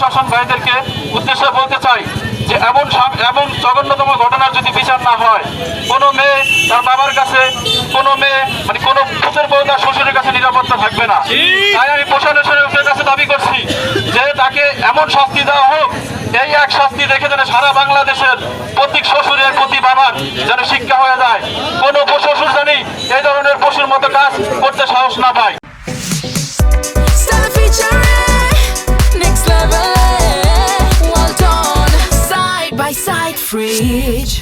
প্রশাসন ভাইদেরকে উদ্দেশ্যে বলতে চাই যে এমন জঘন্যতম ঘটনার যদি বিচার না হয়, কোনো মেয়ে তার বাবার কাছে, কোনো মেয়ে মানে কোনো পুতের বউ তার শ্বশুরের কাছে নিরাপত্তা থাকবে না। তাই আমি প্রশাসনের কাছে দাবি করছি যে তাকে এমন শাস্তি দেওয়া হোক, এই এক শাস্তি দেখে যেন সারা বাংলাদেশের প্রতি শ্বশুরের প্রতি বাবার যেন শিক্ষা হয়ে যায়, কোনো শ্বশুর জানি এই ধরনের পশুর মতো কাজ করতে সাহস না পায়। Next level, well done, side by side, fridge.